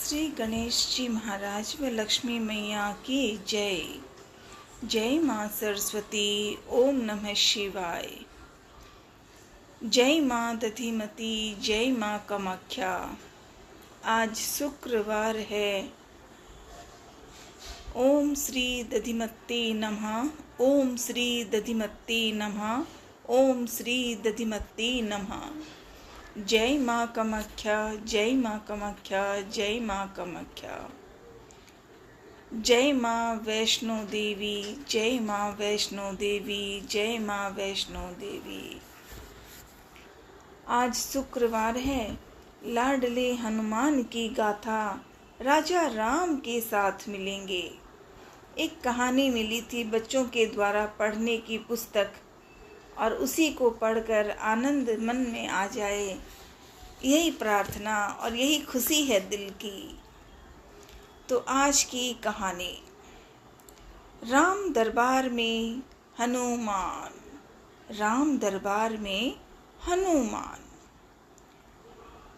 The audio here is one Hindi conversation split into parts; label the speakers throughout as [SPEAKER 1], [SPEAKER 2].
[SPEAKER 1] श्री गणेश जी महाराज व लक्ष्मी मैया की जय। जय माँ सरस्वती। ओम नमः शिवाय। जय माँ दधिमती। जय माँ कामाख्या। आज शुक्रवार है। ओम श्री दधिमती नमः। ओम श्री दधिमती नमः। ओम श्री दधिमती नमः। जय माँ कामाख्या। जय माँ कामाख्या। जय माँ कामाख्या। जय माँ वैष्णो देवी। जय माँ वैष्णो देवी। जय माँ वैष्णो देवी। आज शुक्रवार है। लाडले हनुमान की गाथा राजा राम के साथ मिलेंगे। एक कहानी मिली थी बच्चों के द्वारा पढ़ने की पुस्तक, और उसी को पढ़कर आनंद मन में आ जाए, यही प्रार्थना और यही खुशी है दिल की। तो आज की कहानी, राम दरबार में हनुमान। राम दरबार में हनुमान।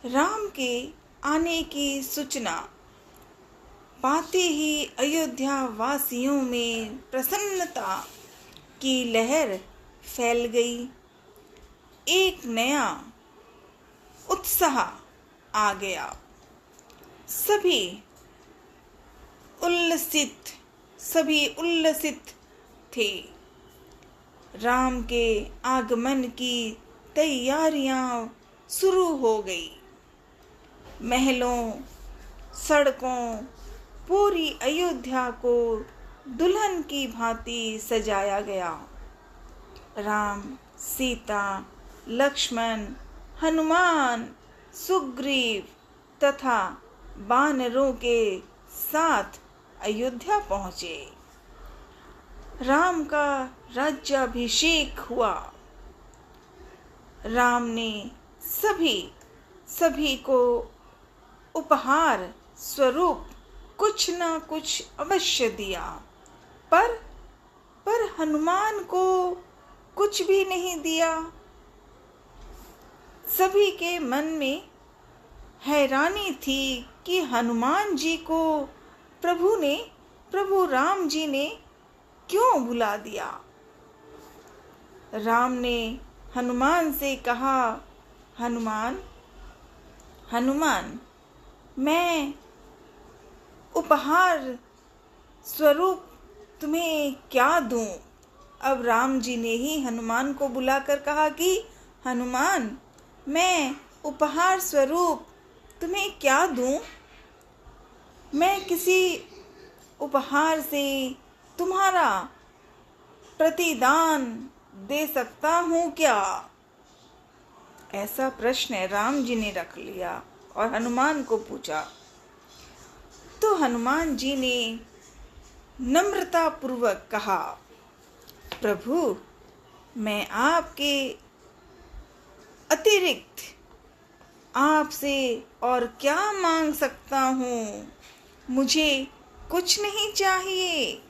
[SPEAKER 1] राम के आने की सूचना पाते ही अयोध्या वासियों में प्रसन्नता की लहर फैल गई। एक नया उत्साह आ गया। सभी उल्लसित थे। राम के आगमन की तैयारियां शुरू हो गई। महलों, सड़कों, पूरी अयोध्या को दुल्हन की भांति सजाया गया। राम, सीता, लक्ष्मण, हनुमान, सुग्रीव तथा वानरों के साथ अयोध्या पहुँचे। राम का राज्याभिषेक हुआ। राम ने सभी को उपहार स्वरूप कुछ न कुछ अवश्य दिया, पर हनुमान को कुछ भी नहीं दिया। सभी के मन में हैरानी थी कि हनुमान जी को प्रभु राम जी ने क्यों बुला दिया। राम ने हनुमान से कहा, हनुमान, मैं उपहार स्वरूप तुम्हें क्या दूं? अब राम जी ने ही हनुमान को बुलाकर कहा कि हनुमान, मैं उपहार स्वरूप तुम्हें क्या दूं? मैं किसी उपहार से तुम्हारा प्रतिदान दे सकता हूँ क्या? ऐसा प्रश्न राम जी ने रख लिया और हनुमान को पूछा। तो हनुमान जी ने नम्रता पूर्वक कहा, प्रभु, मैं आपके अतिरिक्त आपसे और क्या मांग सकता हूँ? मुझे कुछ नहीं चाहिए।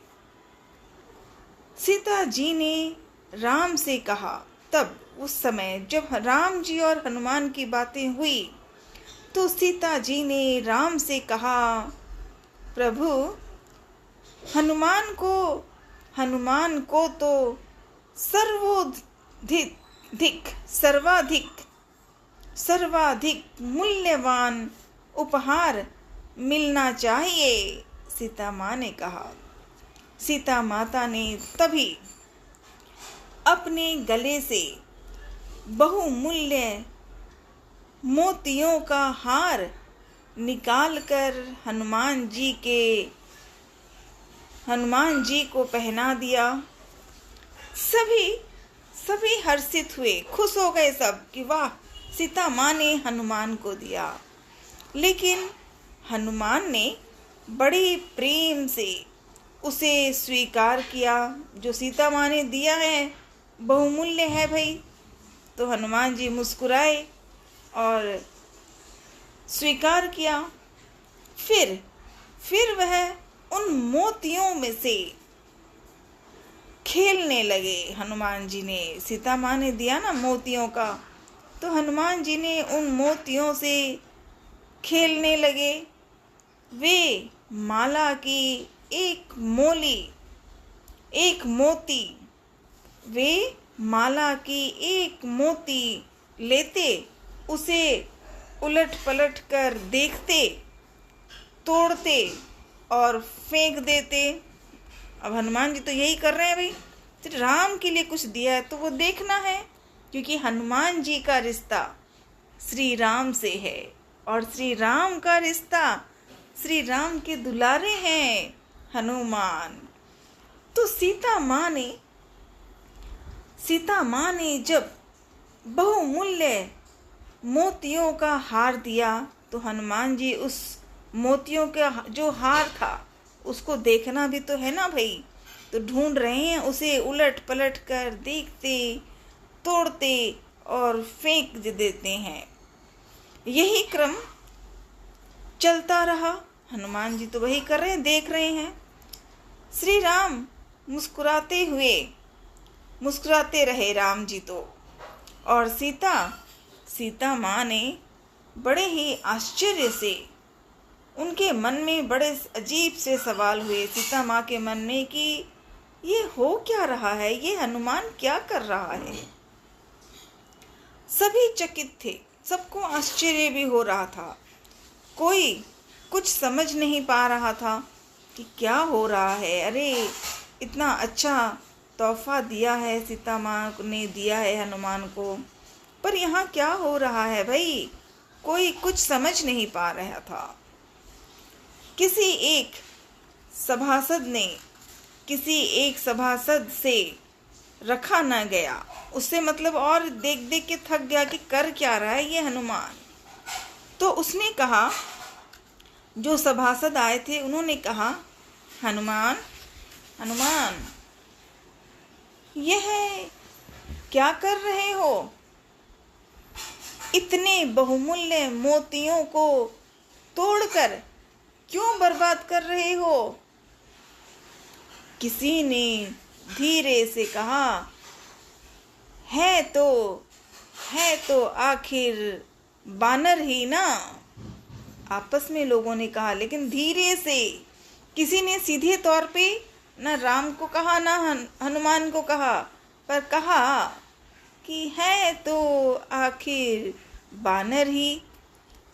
[SPEAKER 1] सीता जी ने राम से कहा। तब उस समय जब राम जी और हनुमान की बातें हुई, तो सीता जी ने राम से कहा, प्रभु, हनुमान को तो सर्वाधिक मूल्यवान उपहार मिलना चाहिए। सीता माँ ने कहा। सीता माता ने तभी अपने गले से बहुमूल्य मोतियों का हार निकालकर हनुमान जी को पहना दिया। सभी हर्षित हुए, खुश हो गए सब कि वाह, सीता माँ ने हनुमान को दिया। लेकिन हनुमान ने बड़े प्रेम से उसे स्वीकार किया। जो सीता माँ ने दिया है बहुमूल्य है भाई। तो हनुमान जी मुस्कुराए और स्वीकार किया। फिर वह उन मोतियों में से खेलने लगे। हनुमान जी ने, सीता माँ ने दिया ना मोतियों का, तो हनुमान जी ने उन मोतियों से खेलने लगे। वे माला की एक मोती, वे माला की एक मोती लेते, उसे उलट पलट कर देखते, तोड़ते और फेंक देते। अब हनुमान जी तो यही कर रहे हैं भाई, तो राम के लिए कुछ दिया है तो वो देखना है, क्योंकि हनुमान जी का रिश्ता श्री राम से है और श्री राम का रिश्ता श्री राम के दुलारे हैं हनुमान। तो सीता माँ ने जब बहुमूल्य मोतियों का हार दिया तो हनुमान जी उस मोतियों का जो हार था उसको देखना भी तो है ना भाई, तो ढूंढ रहे हैं उसे, उलट पलट कर देखते, तोड़ते और फेंक देते हैं। यही क्रम चलता रहा। हनुमान जी तो वही कर रहे हैं, देख रहे हैं। श्री राम मुस्कुराते रहे राम जी तो, और सीता माँ ने बड़े ही आश्चर्य से, उनके मन में बड़े अजीब से सवाल हुए सीता माँ के मन में कि ये हो क्या रहा है, ये हनुमान क्या कर रहा है। सभी चकित थे, सबको आश्चर्य भी हो रहा था, कोई कुछ समझ नहीं पा रहा था कि क्या हो रहा है। अरे इतना अच्छा तोहफा दिया है सीता माँ ने, दिया है हनुमान को, पर यहाँ क्या हो रहा है भाई, कोई कुछ समझ नहीं पा रहा था। किसी एक सभासद से रखा न गया, उससे मतलब और देख देख के थक गया कि कर क्या रहा है ये हनुमान। तो उसने कहा, जो सभासद आए थे उन्होंने कहा, हनुमान यह क्या कर रहे हो, इतने बहुमूल्य मोतियों को तोड़कर क्यों बर्बाद कर रहे हो। किसी ने धीरे से कहा, है तो आखिर बानर ही ना। आपस में लोगों ने कहा, लेकिन धीरे से, किसी ने सीधे तौर पे न राम को कहा न हनुमान को कहा, पर कहा कि है तो आखिर बानर ही,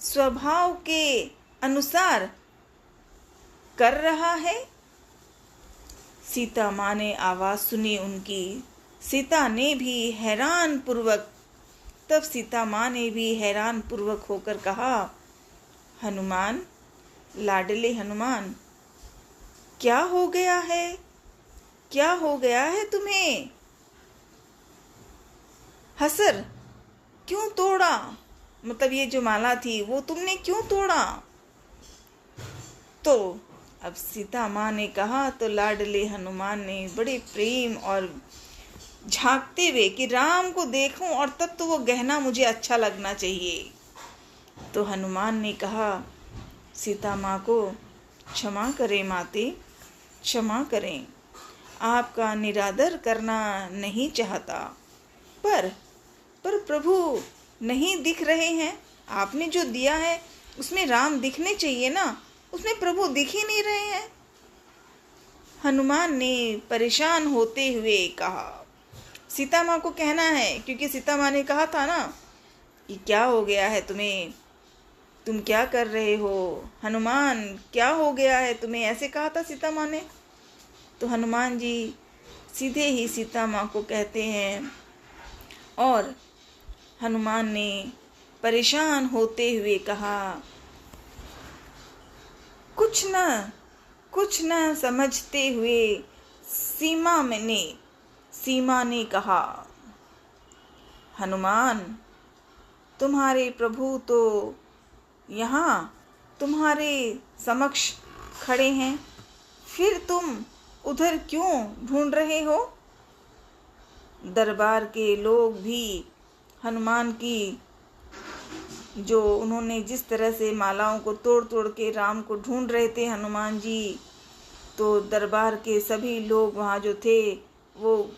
[SPEAKER 1] स्वभाव के अनुसार कर रहा है। सीता माँ ने आवाज सुनी उनकी, सीता माँ ने भी हैरान पूर्वक होकर कहा, हनुमान, लाडले हनुमान, क्या हो गया है तुम्हें, हसर क्यों तोड़ा, मतलब ये जो माला थी वो तुमने क्यों तोड़ा। तो अब सीता माँ ने कहा, तो लाडले हनुमान ने बड़े प्रेम और झांकते हुए कि राम को देखूं और तब तो वो गहना मुझे अच्छा लगना चाहिए। तो हनुमान ने कहा सीता माँ को, क्षमा करें माते, क्षमा करें, आपका निरादर करना नहीं चाहता, पर प्रभु नहीं दिख रहे हैं, आपने जो दिया है उसमें राम दिखने चाहिए ना, उसमें प्रभु दिख ही नहीं रहे हैं। हनुमान ने परेशान होते हुए कहा, सीता माँ को कहना है, क्योंकि सीता माँ ने कहा था ना कि क्या हो गया है तुम्हें, तुम क्या कर रहे हो, हनुमान क्या हो गया है तुम्हें, ऐसे कहा था सीता माँ ने। तो हनुमान जी सीधे ही सीता माँ को कहते हैं, और हनुमान ने परेशान होते हुए कहा, कुछ न समझते हुए सीमा ने कहा, हनुमान, तुम्हारे प्रभु तो यहाँ तुम्हारे समक्ष खड़े हैं, फिर तुम उधर क्यों ढूंढ रहे हो। दरबार के लोग भी हनुमान की, जो उन्होंने जिस तरह से मालाओं को तोड़ तोड़ के राम को ढूंढ रहे थे हनुमान जी, तो दरबार के सभी लोग वहाँ जो थे वो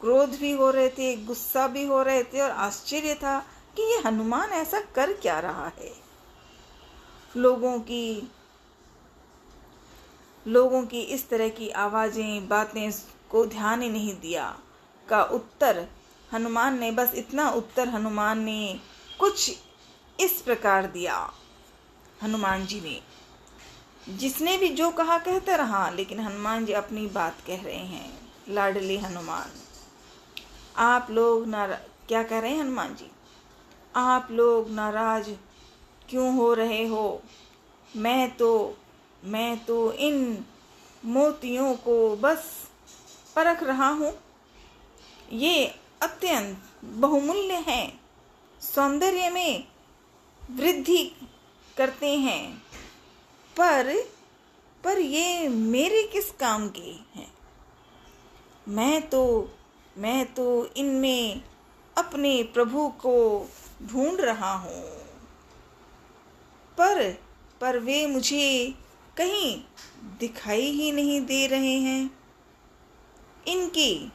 [SPEAKER 1] क्रोध भी हो रहे थे, गुस्सा भी हो रहे थे, और आश्चर्य था कि ये हनुमान ऐसा कर क्या रहा है। लोगों की लोगों की इस तरह की आवाज़ें, बातें को ध्यान ही नहीं दिया। का उत्तर हनुमान ने, बस इतना उत्तर हनुमान ने कुछ इस प्रकार दिया। हनुमान जी ने, जिसने भी जो कहा कहता रहा, लेकिन हनुमान जी अपनी बात कह रहे हैं। लाडले हनुमान, आप लोग क्या कह रहे हैं हनुमान जी? आप लोग नाराज क्यों हो रहे हो? मैं तो इन मोतियों को बस परख रहा हूँ। ये अत्यंत बहुमूल्य हैं, सौंदर्य में वृद्धि करते हैं, पर ये मेरे किस काम के हैं? मैं तो इनमें अपने प्रभु को ढूंढ रहा हूँ, पर वे मुझे कहीं दिखाई ही नहीं दे रहे हैं। इनकी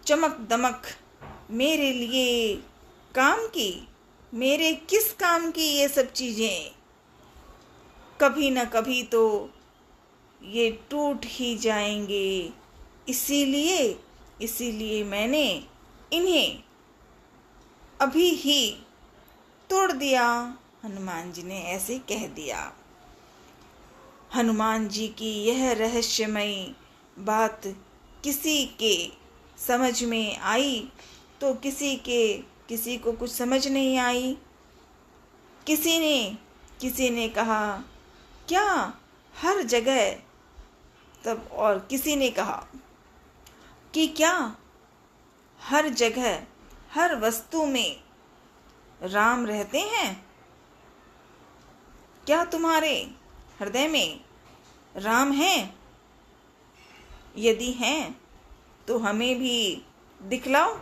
[SPEAKER 1] चमक दमक मेरे लिए काम की, मेरे किस काम की ये सब चीज़ें? कभी न कभी तो ये टूट ही जाएंगे, इसीलिए मैंने इन्हें अभी ही तोड़ दिया। हनुमान जी ने ऐसे कह दिया। हनुमान जी की यह रहस्यमयी बात किसी के समझ में आई तो किसी को कुछ समझ नहीं आई। किसी ने कहा, क्या हर जगह? तब और किसी ने कहा कि क्या हर जगह, हर वस्तु में राम रहते हैं? क्या तुम्हारे हृदय में राम हैं? यदि हैं तो हमें भी दिखलाओ।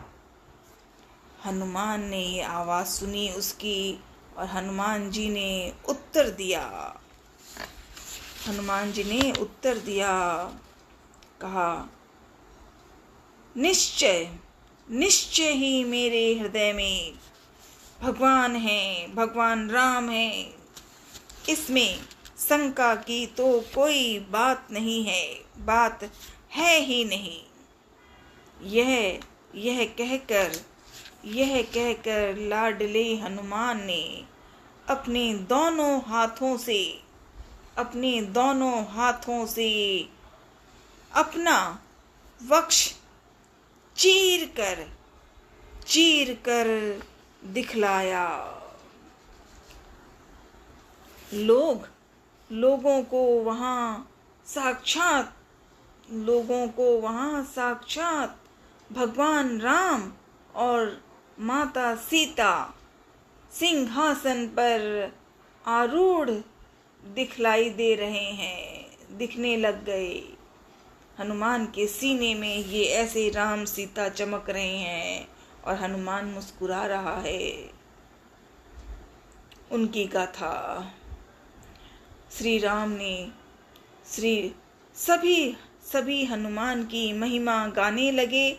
[SPEAKER 1] हनुमान ने ये आवाज़ सुनी उसकी, और हनुमान जी ने उत्तर दिया। कहा, निश्चय ही मेरे हृदय में भगवान हैं, भगवान राम हैं। इसमें शंका की तो कोई बात नहीं है, बात है ही नहीं। यह कहकर लाडले हनुमान ने अपने दोनों हाथों से अपना वक्ष चीर कर दिखलाया। लोगों को वहाँ साक्षात भगवान राम और माता सीता सिंहासन पर आरूढ़ दिखलाई दे रहे हैं, दिखने लग गए। हनुमान के सीने में ये ऐसे राम सीता चमक रहे हैं और हनुमान मुस्कुरा रहा है। उनकी गाथा श्री राम ने सभी हनुमान की महिमा गाने लगे,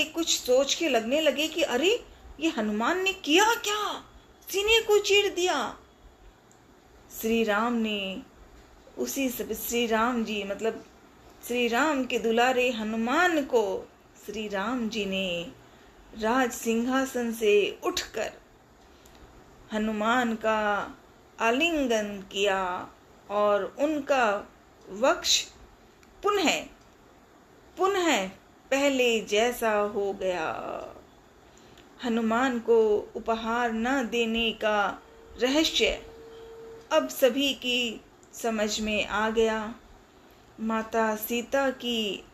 [SPEAKER 1] कुछ सोच के लगने लगे कि अरे ये हनुमान ने किया क्या, सीने को चीर दिया। श्री राम के दुलारे हनुमान को श्री राम जी ने राज सिंहासन से उठकर हनुमान का आलिंगन किया और उनका वक्ष पुनः पहले जैसा हो गया। हनुमान को उपहार न देने का रहस्य अब सभी की समझ में आ गया। माता सीता की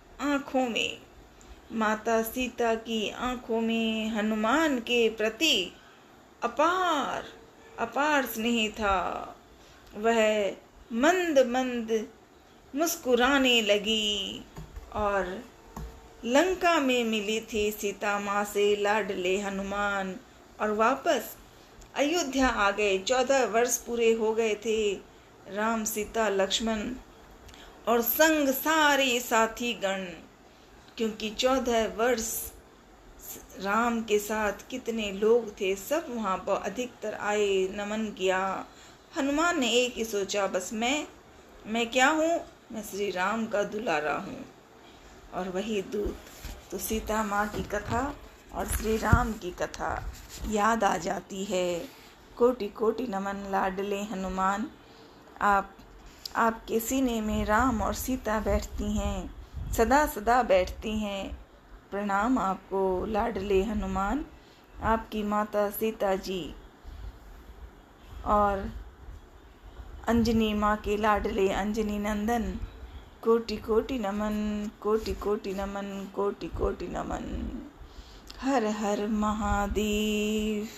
[SPEAKER 1] आंखों में हनुमान के प्रति अपार स्नेह था। वह मंद मुस्कुराने लगी और लंका में मिली थी सीता माँ से लाडले हनुमान और वापस अयोध्या आ गए। 14 वर्ष पूरे हो गए थे। राम सीता लक्ष्मण और संग सारे साथी गण, क्योंकि 14 वर्ष राम के साथ कितने लोग थे, सब वहाँ पर अधिकतर आए, नमन किया। हनुमान ने एक ही सोचा, बस मैं मैं क्या हूँ? मैं श्री राम का दुलारा हूँ। और वही दूत तो सीता माँ की कथा और श्री राम की कथा याद आ जाती है। कोटि कोटि नमन लाडले हनुमान। आपके सीने में राम और सीता बैठती हैं, सदा सदा बैठती हैं। प्रणाम आपको लाडले हनुमान। आपकी माता सीता जी और अंजनी माँ के लाडले अंजनी नंदन, कोटि कोटि नमन, कोटि कोटि नमन, कोटि कोटि नमन। हर हर महादेव।